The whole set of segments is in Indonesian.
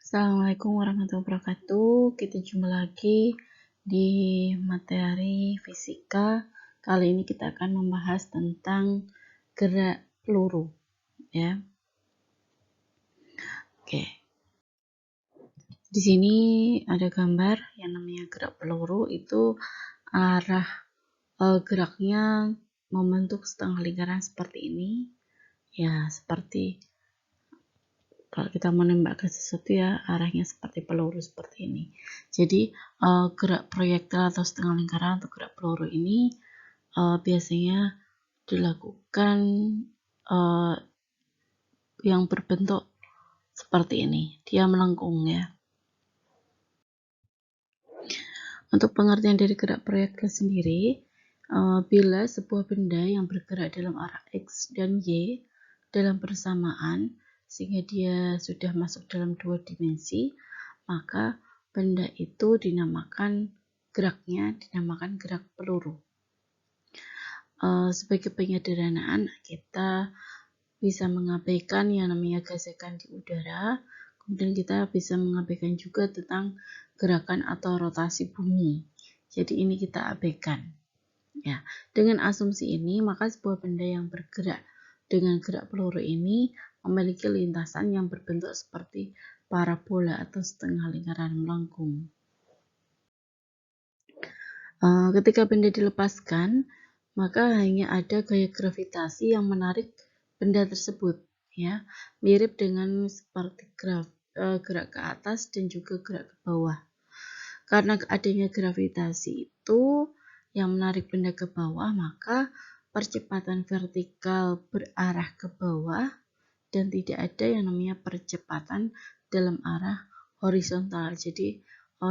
Assalamualaikum warahmatullahi wabarakatuh. Kita jumpa lagi di materi fisika. Kali ini kita akan membahas tentang gerak peluru, ya. Oke. Di sini ada gambar yang namanya gerak peluru, itu arah geraknya membentuk setengah lingkaran seperti ini. Ya, seperti kalau kita menembakkan sesuatu ya arahnya seperti peluru seperti ini. Jadi gerak proyektil atau setengah lingkaran atau gerak peluru ini biasanya dilakukan yang berbentuk seperti ini. Dia melengkung ya. Untuk pengertian dari gerak proyektil sendiri, bila sebuah benda yang bergerak dalam arah X dan Y dalam bersamaan sehingga dia sudah masuk dalam dua dimensi, maka benda itu dinamakan gerak peluru. Sebagai penyederhanaan, kita bisa mengabaikan yang namanya gesekan di udara, kemudian kita bisa mengabaikan juga tentang gerakan atau rotasi bumi. Jadi ini kita abaikan. Ya, dengan asumsi ini, maka sebuah benda yang bergerak dengan gerak peluru ini memiliki lintasan yang berbentuk seperti parabola atau setengah lingkaran melengkung. Ketika benda dilepaskan, maka hanya ada gaya gravitasi yang menarik benda tersebut, ya, mirip dengan seperti gerak ke atas dan juga gerak ke bawah. Karena adanya gravitasi itu yang menarik benda ke bawah, maka percepatan vertikal berarah ke bawah dan tidak ada yang namanya percepatan dalam arah horizontal. Jadi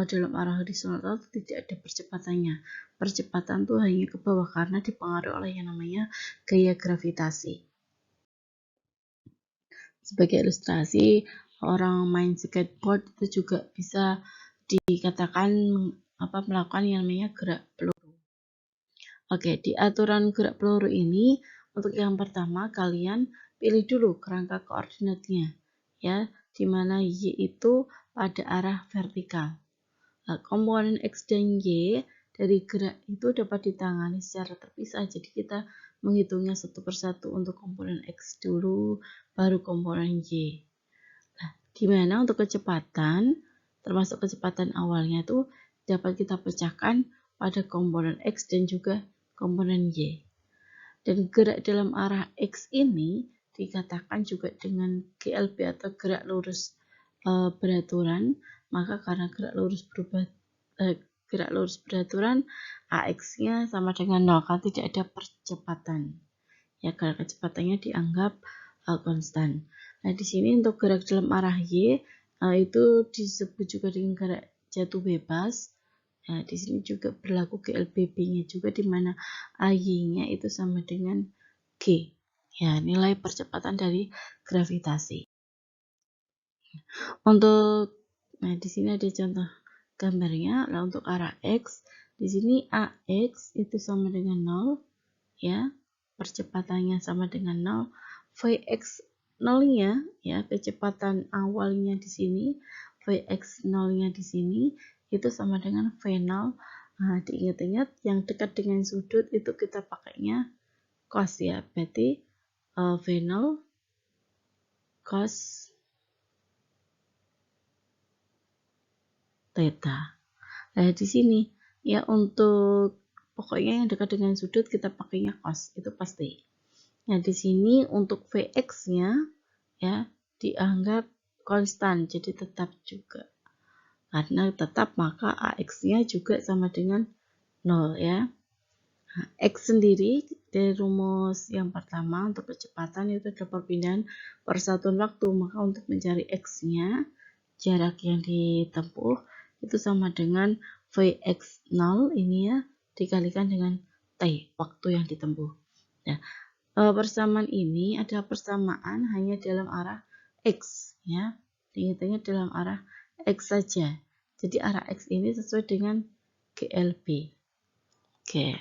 dalam arah horizontal tidak ada percepatannya. Percepatan tuh hanya ke bawah karena dipengaruhi oleh yang namanya gaya gravitasi. Sebagai ilustrasi, orang main skateboard itu juga bisa dikatakan melakukan yang namanya gerak peluru. Oke, di aturan gerak peluru ini untuk yang pertama kalian pilih dulu kerangka koordinatnya, ya, di mana Y itu pada arah vertikal. Nah, komponen X dan Y dari gerak itu dapat ditangani secara terpisah, jadi kita menghitungnya satu persatu. Untuk komponen X dulu, baru komponen Y. Nah, gimana untuk kecepatan, termasuk kecepatan awalnya itu dapat kita pecahkan pada komponen X dan juga komponen Y. Dan gerak dalam arah X ini dikatakan juga dengan GLB atau gerak lurus beraturan. Maka karena gerak lurus beraturan, AX-nya sama dengan 0, kan tidak ada percepatan. Ya, karena kecepatannya dianggap konstan. Nah, di sini untuk gerak dalam arah Y itu disebut juga dengan gerak jatuh bebas. Nah, di sini juga berlaku GLBB-nya juga, di mana AY-nya itu sama dengan G. Ya, nilai percepatan dari gravitasi. Nah, di sini ada contoh gambarnya. Nah, untuk arah X, di sini AX itu sama dengan 0, ya. Percepatannya sama dengan 0. Vx 0-nya, ya, kecepatan awalnya di sini, Vx 0-nya di sini itu sama dengan V0. Nah, diingat-ingat yang dekat dengan sudut itu kita pakainya cos, ya. Berarti V0 cos theta. Nah, di sini ya, untuk pokoknya yang dekat dengan sudut kita pakainya cos, itu pasti. Nah, di sini untuk Vx-nya ya dianggap konstan, jadi tetap juga. Karena tetap, maka AX-nya juga sama dengan 0, ya. Nah, X sendiri dari rumus yang pertama untuk kecepatan itu adalah perpindahan persatuan waktu. Maka untuk mencari X-nya, jarak yang ditempuh itu sama dengan Vx0 ini ya dikalikan dengan T, waktu yang ditempuh. Ya, persamaan ini adalah persamaan hanya dalam arah X, ya. Ingat-ingat dalam arah X saja. Jadi arah X ini sesuai dengan GLB. Oke.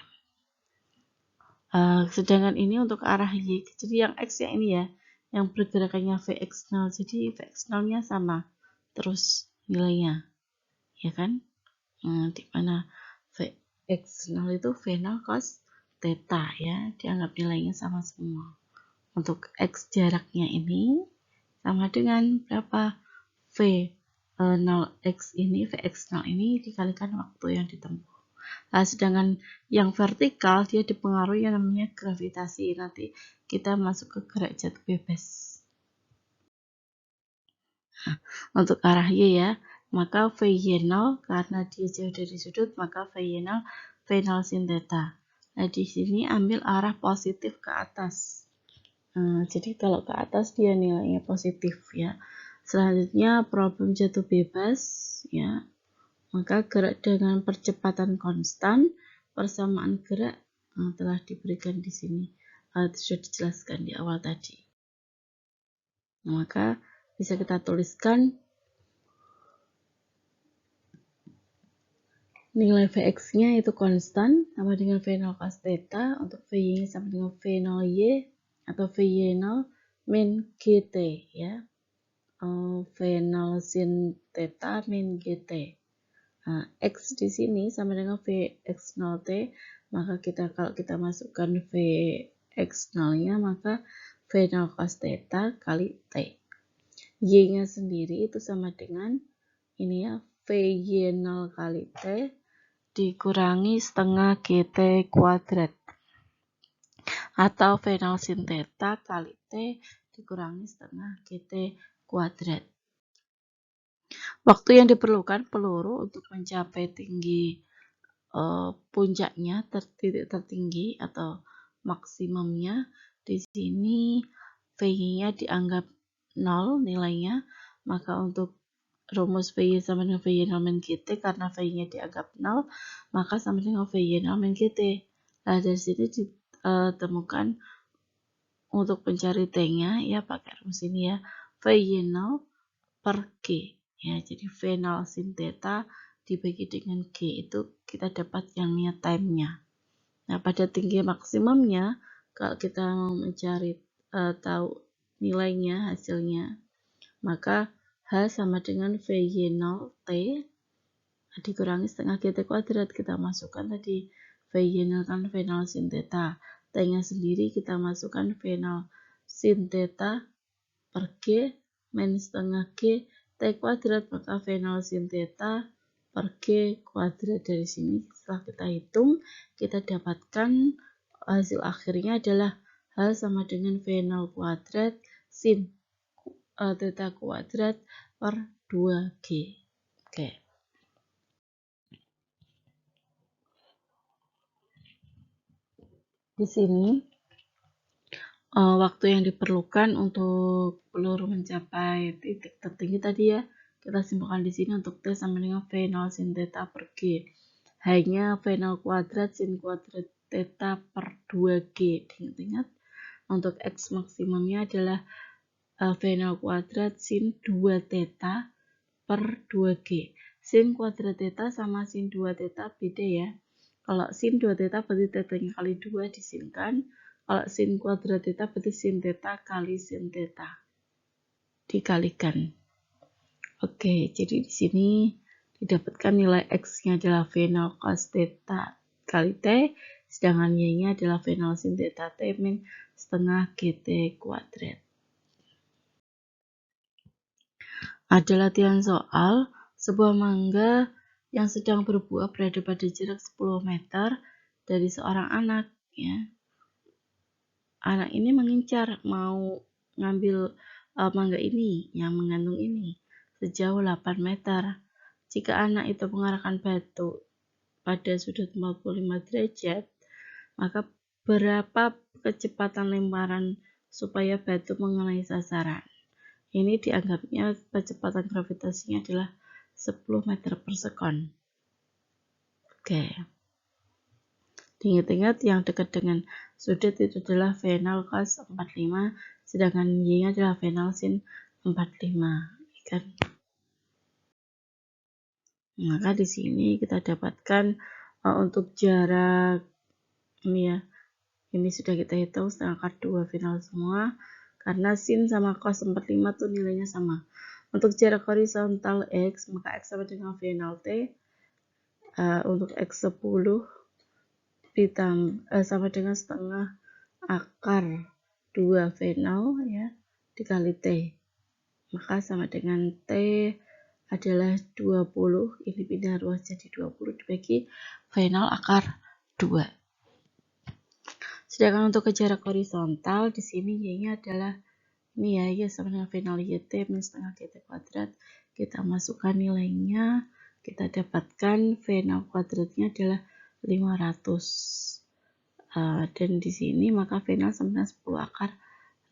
Sedangkan ini untuk arah Y. Jadi yang X yang ini ya, yang pergerakannya Vx0. Jadi Vx0-nya sama terus nilainya, ya kan? Di mana X0 itu V0 cos theta ya, dianggap nilainya sama semua. Untuk X jaraknya ini sama dengan berapa? V0X ini, Vx0 ini dikalikan waktu yang ditempuh. Nah, sedangkan yang vertikal dia dipengaruhi yang namanya gravitasi. Nanti kita masuk ke gerak jatuh bebas. Nah, untuk arah Y ya, maka VY0 karena dia jauh dari sudut, maka VY0 V0 sin theta. Nah, di sini ambil arah positif ke atas. Jadi kalau ke atas dia nilainya positif ya. Selanjutnya problem jatuh bebas ya. Maka gerak dengan percepatan konstan, persamaan gerak telah diberikan di sini. Sudah dijelaskan di awal tadi. Maka bisa kita tuliskan nilai Vx-nya itu konstan sama dengan V0 cos theta, untuk Vy-nya sama dengan V0y atau Vy0 min gt ya. V0 sin theta min gt. Nah, X di sini sama dengan Vx0t, maka kalau kita masukkan Vx0-nya maka V0 cos theta kali T. Y-nya sendiri itu sama dengan ini ya, Vy0 kali T dikurangi setengah GT kuadrat. Atau V0 sin theta kali T dikurangi setengah GT kuadrat. Waktu yang diperlukan peluru untuk mencapai tinggi puncaknya, titik tertinggi atau maksimumnya, di sini V-nya dianggap 0 nilainya, maka untuk rumus VY sama dengan VY0 min GT, karena V-nya dianggap 0, maka sama dengan VY0 min GT. Nah, dari sini ditemukan untuk mencari T-nya ya pakai rumus ini ya, VY0 per G. Ya, jadi V0 sin theta dibagi dengan G itu kita dapat yang namanya time-nya. Nah, pada tinggi maksimumnya, kalau kita mau mencari tahu nilainya, hasilnya, maka H sama dengan Vy0T dikurangi setengah GT kuadrat. Kita masukkan tadi Vy0 kan V0 sin theta. T-nya sendiri kita masukkan V0 sin theta per G min setengah G T kuadrat, maka V0 sin theta per G kuadrat. Dari sini setelah kita hitung, kita dapatkan hasil akhirnya adalah H sama dengan V0 kuadrat sin theta kuadrat per 2G. Oke. Di sini waktu yang diperlukan untuk peluru mencapai titik tertinggi tadi ya, kita simpulkan di sini untuk T sama dengan V0 sin theta per G. Hanya V0 kuadrat sin kuadrat theta per 2G. Ingat-ingat, untuk X maksimumnya adalah V0 kuadrat sin 2 theta per 2G. Sin kuadrat theta sama sin 2 theta beda ya. Kalau sin 2 theta berarti theta-nya kali 2 disinkan. Kalau sin kuadrat theta berarti sin theta kali sin theta dikalikan. Oke, jadi di sini didapatkan nilai X-nya adalah V0 cos theta kali T, sedangkan Y-nya adalah V0 sin theta T min setengah GT kuadrat. Ada latihan soal, sebuah mangga yang sedang berbuah berada pada jarak 10 meter dari seorang anak ya. Anak ini mengincar mau ngambil mangga ini yang mengandung ini sejauh 8 meter. Jika anak itu mengarahkan batu pada sudut 45 derajat, maka berapa kecepatan lemparan supaya batu mengenai sasaran? Ini dianggapnya kecepatan gravitasinya adalah 10 meter per sekon. Oke. Ingat-ingat yang dekat dengan sudut itu adalah V0 cos 45, sedangkan Y-nya adalah V0 sin 45. Kan? Maka di sini kita dapatkan untuk jarak ini ya, ini sudah kita hitung setengah akar 2 final semua, karena sin sama cos 45 tuh nilainya sama. Untuk jarak horizontal X, maka X sama dengan V0 T. Untuk X10 sama dengan setengah akar 2 V0 ya, dikali T. Maka sama dengan T adalah 20, ini pindah ruas jadi 20 dibagi V0 akar 2. Sedangkan untuk ke jarak horizontal, di sini Y-nya adalah ini ya, Y sama dengan V0 YT min setengah GT kuadrat. Kita masukkan nilainya, kita dapatkan V0 kuadratnya adalah 500. Dan di sini maka V0 sama dengan 10 akar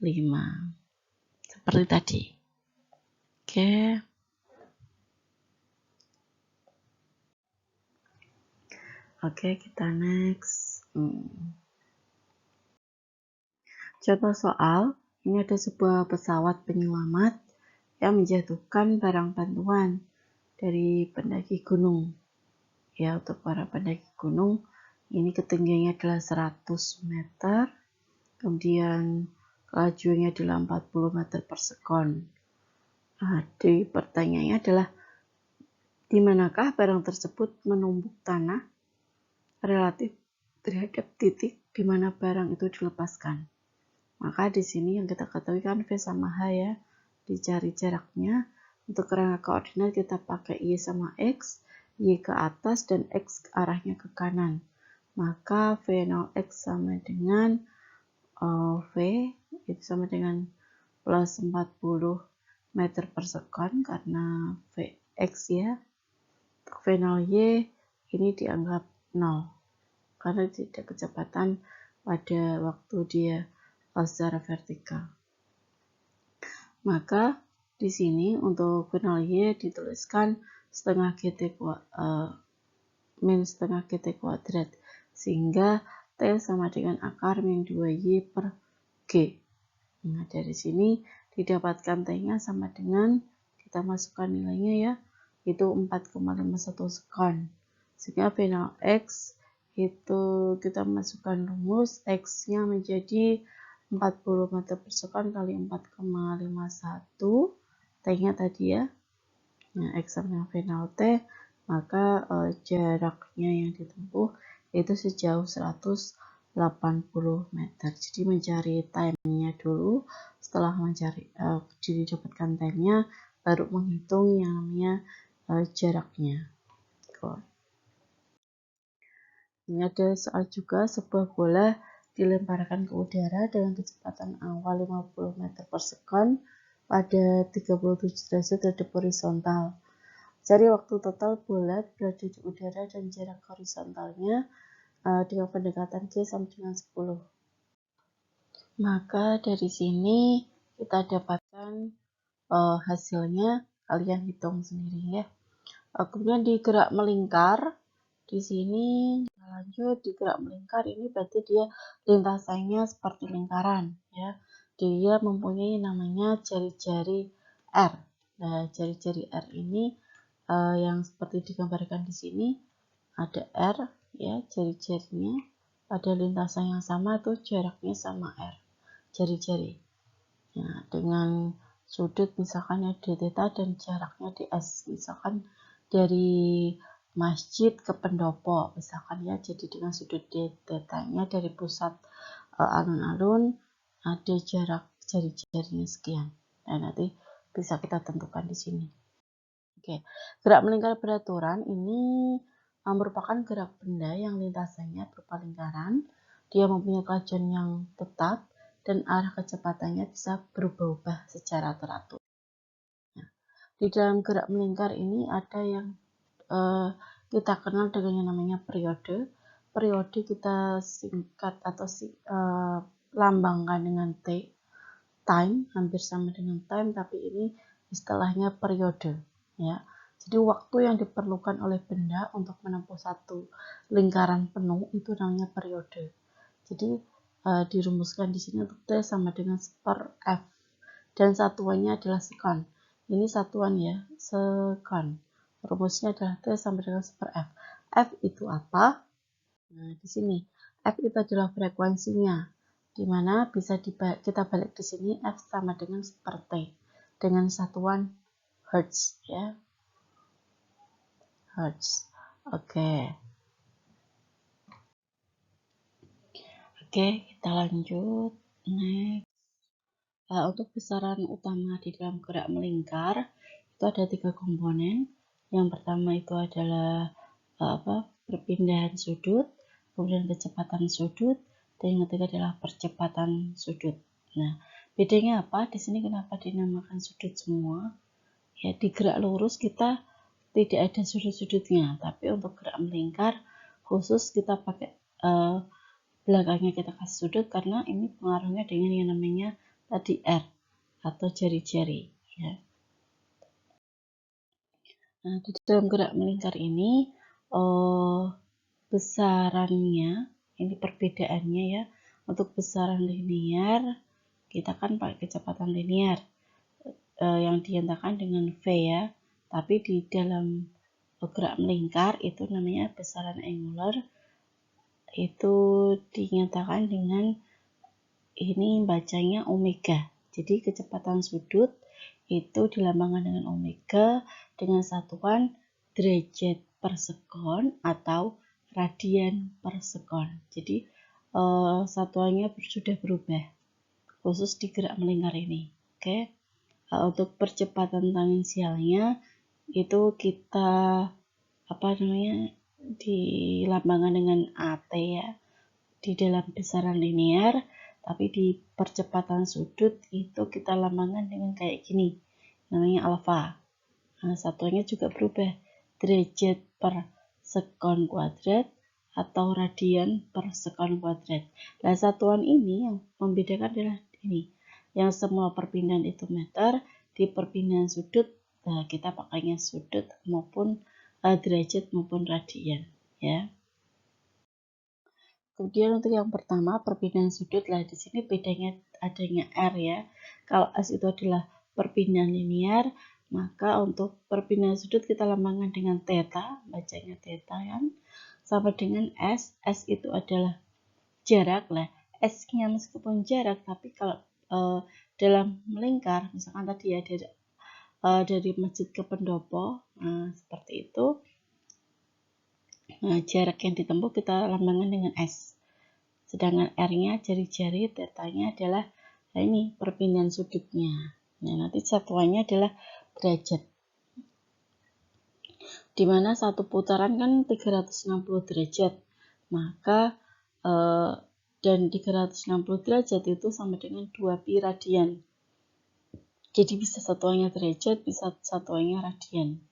5. Seperti tadi. Oke, kita next. Contoh soal, ini ada sebuah pesawat penyelamat yang menjatuhkan barang bantuan dari pendaki gunung. Ya, untuk para pendaki gunung, ini ketinggiannya adalah 100 meter, kemudian kelajuannya adalah 40 meter per sekon. Di pertanyaannya adalah, di manakah barang tersebut menumbuk tanah relatif terhadap titik di mana barang itu dilepaskan. Maka di sini yang kita ketahui kan V sama H ya, dicari jaraknya. Untuk kerangka koordinat kita pakai Y sama X, Y ke atas dan X arahnya ke kanan. Maka V0X sama dengan V itu sama dengan plus 40 meter per sekon karena Vx ya. Untuk V0Y ini dianggap 0 karena tidak kecepatan pada waktu dia secara vertikal. Maka di sini untuk V0 Y dituliskan setengah GT min setengah GT kuadrat, sehingga T sama dengan akar min 2Y per G. Nah, dari sini didapatkan T-nya sama dengan, kita masukkan nilainya ya, itu 4,51 sekon. Sehingga V0X itu kita masukkan rumus, X-nya menjadi 40 meter per sekon kali 4,51, T-nya tadi ya. Nah, X sama V0 T, maka jaraknya yang ditempuh yaitu sejauh 180 meter. Jadi mencari time-nya dulu, setelah mencari didapatkan time-nya, baru menghitung yang namanya jaraknya. Ini ada soal juga, sebuah bola dilemparkan ke udara dengan kecepatan awal 50 meter per sekon pada 37 derajat terhadap horizontal. Cari waktu total bola berada di udara dan jarak horizontalnya dengan pendekatan G sama dengan 10. Maka dari sini kita dapatkan hasilnya, kalian hitung sendiri ya. Kemudian di gerak melingkar, di sini lanjut di gerak melingkar, ini berarti dia lintasannya seperti lingkaran ya. Dia mempunyai namanya jari-jari R. Nah, jari-jari R ini yang seperti digambarkan di sini, ada R ya, jari-jarinya pada lintasan yang sama tuh jaraknya sama R, jari-jari. Nah, dengan sudut misalkan ya d theta dan jaraknya ds, misalkan dari masjid ke pendopo misalkan ya, jadi dengan sudut d theta-nya dari pusat alun-alun ada jarak jari-jarinya sekian. Nah, nanti bisa kita tentukan di sini. Oke, gerak melingkar beraturan ini merupakan gerak benda yang lintasannya berupa lingkaran. Dia mempunyai kelajuan yang tetap dan arah kecepatannya bisa berubah-ubah secara teratur. Nah, di dalam gerak melingkar ini ada yang kita kenal dengan yang namanya periode. Periode kita singkat atau lambangkan dengan T, time, hampir sama dengan time, tapi ini istilahnya periode ya. Jadi waktu yang diperlukan oleh benda untuk menempuh satu lingkaran penuh itu namanya periode. Jadi dirumuskan di sini untuk T sama dengan per F dan satuannya adalah sekon. Ini satuan ya, sekon. Rumusnya adalah T sama dengan per F. F itu apa? Nah, di sini F itu adalah frekuensinya, di mana bisa kita balik di sini F sama dengan per T dengan satuan Hertz ya. Hertz. Oke, kita lanjut. Next. Untuk besaran utama di dalam gerak melingkar itu ada 3 komponen. Yang pertama itu adalah perpindahan sudut, kemudian kecepatan sudut, dan yang ketiga adalah percepatan sudut. Nah, bedanya apa? Di sini kenapa dinamakan sudut semua? Ya, di gerak lurus kita tidak ada sudut-sudutnya, tapi untuk gerak melingkar khusus kita pakai belakangnya kita kasih sudut karena ini pengaruhnya dengan yang namanya tadi R atau jari-jari ya. Nah, di dalam gerak melingkar ini besarannya, ini perbedaannya ya. Untuk besaran linear kita kan pakai kecepatan linear yang dinyatakan dengan V ya. Tapi di dalam gerak melingkar itu namanya besaran angular, itu dinyatakan dengan ini bacanya omega. Jadi kecepatan sudut itu dilambangkan dengan omega dengan satuan derajat per sekon atau radian per sekon. Jadi satuannya sudah berubah khusus di gerak melingkar ini. Oke. Untuk percepatan tangensialnya itu kita dilambangkan dengan AT ya di dalam besaran linear, tapi di percepatan sudut itu kita lambangkan dengan kayak gini, namanya alfa. Nah, satuannya juga berubah, derajat per sekon kuadrat atau radian per sekon kuadrat. Nah, satuan ini yang membedakan adalah ini, yang semua perpindahan itu meter, di perpindahan sudut nah kita pakainya sudut maupun derajat maupun radian ya. Kemudian untuk yang pertama perpindahan sudut, lah di sini bedanya adanya R ya. Kalau S itu adalah perpindahan linear, maka untuk perpindahan sudut kita lambangkan dengan theta, bacanya theta kan, sama dengan S. S itu adalah jarak lah. S-nya meskipun jarak, tapi kalau dalam melingkar, misalkan tadi ya dari masjid ke pendopo, seperti itu. Nah, jarak yang ditempuh kita lambangkan dengan S. Sedangkan R-nya jari-jari, theta-nya adalah ini perpindahan sudutnya. Nah, nanti satuannya adalah derajat. Dimana satu putaran kan 360 derajat. Maka dan 360 derajat itu sama dengan 2 pi radian. Jadi bisa satuannya derajat, bisa satuannya radian.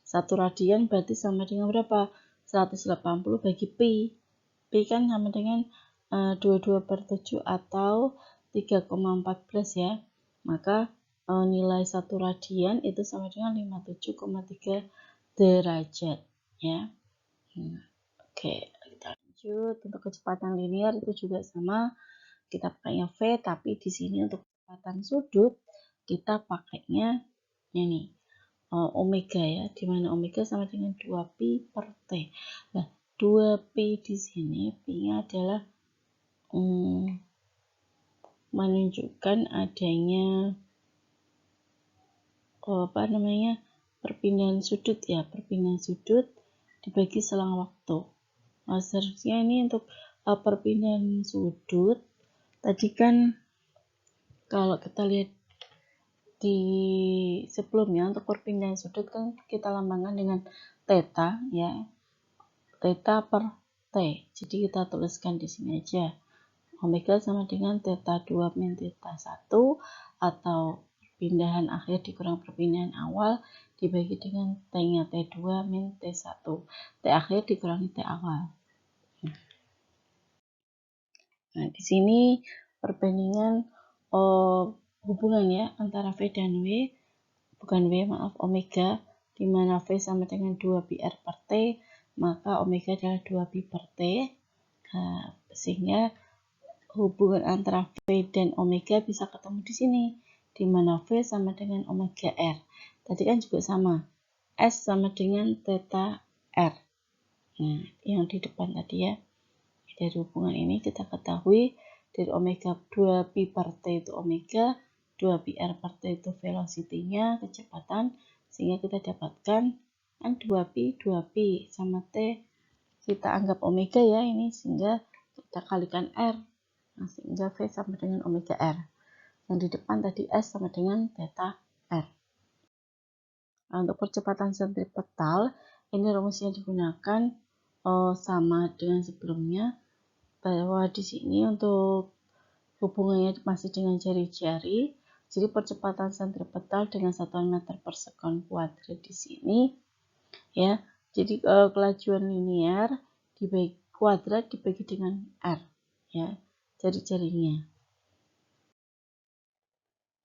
1 radian berarti sama dengan berapa? 180 bagi pi. Pi kan sama dengan 22/7 atau 3,14 ya. Maka nilai 1 radian itu sama dengan 57,3 derajat ya. Oke, kita lanjut. Untuk kecepatan linear itu juga sama, kita pakainya V, tapi di sini untuk kecepatan sudut kita pakainya ini omega ya, dimana omega sama dengan 2 pi per T. Nah, 2 pi di sini, pi-nya adalah menunjukkan adanya perpindahan sudut ya, perpindahan sudut dibagi selang waktu. Nah, seharusnya ini untuk perpindahan sudut tadi kan kalau kita lihat di sebelumnya untuk perpindahan sudut kan kita lambangkan dengan theta ya, theta per T. Jadi kita tuliskan di sini aja. Omega sama dengan theta 2 min theta 1 atau perpindahan akhir dikurang perpindahan awal dibagi dengan T-nya T2 min T1. T akhir dikurangi T awal. Nah, di sini perbandingan hubungan ya antara V dan W, bukan W maaf, omega, di mana V sama dengan 2 pi R per T, maka omega adalah 2 pi per T. Nah, sehingga hubungan antara V dan omega bisa ketemu di sini, di mana V sama dengan omega R. Tadi kan juga sama, S sama dengan theta R. Nah, yang di depan tadi ya. Dari hubungan ini kita ketahui dari omega 2 pi per T itu omega, 2 pi R per T itu velocity-nya, kecepatan, sehingga kita dapatkan kan 2pi sama T kita anggap omega ya ini, sehingga kita kalikan R. Nah, sehingga V sama dengan omega R. Yang di depan tadi S sama dengan theta R. Nah, untuk percepatan sentripetal, ini rumusnya digunakan sama dengan sebelumnya, bahwa di sini untuk hubungannya masih dengan jari-jari. Jadi percepatan sentripetal dengan satuan meter per sekon kuadrat di sini ya. Jadi kelajuan linear dibagi kuadrat dibagi dengan R ya, jari-jarinya.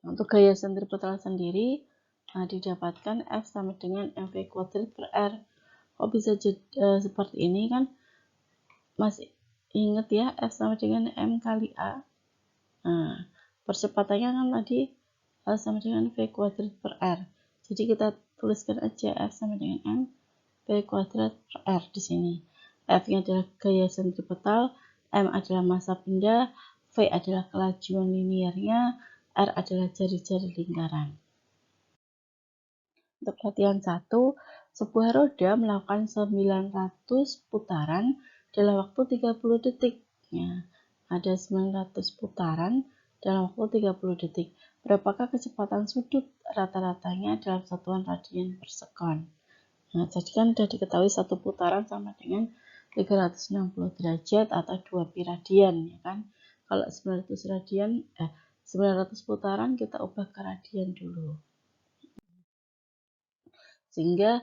Untuk gaya sentripetal sendiri didapatkan F sama dengan mv kuadrat per R. Kok bisa jadi seperti ini kan? Masih ingat ya, F sama dengan M kali A. Nah, percepatannya kan tadi sama dengan V kuadrat per R. Jadi kita tuliskan aja F sama dengan M V kuadrat per R di sini. F-nya adalah gaya sentripetal, M adalah massa benda, V adalah kelajuan linearnya, R adalah jari-jari lingkaran. Untuk latihan 1, sebuah roda melakukan 900 putaran dalam waktu 30 detik. Ya, ada 900 putaran dalam waktu 30 detik. Berapakah kecepatan sudut? Rata-ratanya dalam satuan radian per sekon. Nah, jadi kan sudah diketahui satu putaran sama dengan 360 derajat atau 2pi radian ya kan. Kalau 900 putaran kita ubah ke radian dulu. Sehingga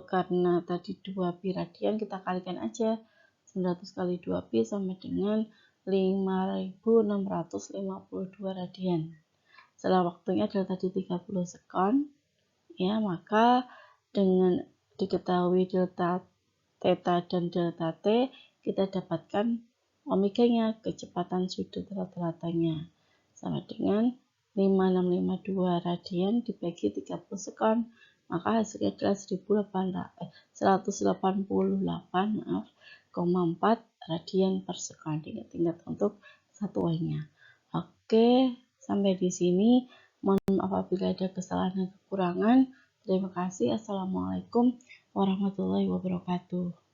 karena tadi 2pi radian kita kalikan aja 900 kali 2pi sama dengan 5652 radian. Setelah waktunya adalah tadi 30 sekon ya, maka dengan diketahui delta theta dan delta t, kita dapatkan omeganya, kecepatan sudut rata-ratanya sama dengan 5652 radian dibagi 30 sekon, maka hasilnya adalah 188,4 radian per sekon. Ingat untuk satuannya. Oke, sampai di sini. Mohon maaf apabila ada kesalahan dan kekurangan. Terima kasih. Assalamualaikum warahmatullahi wabarakatuh.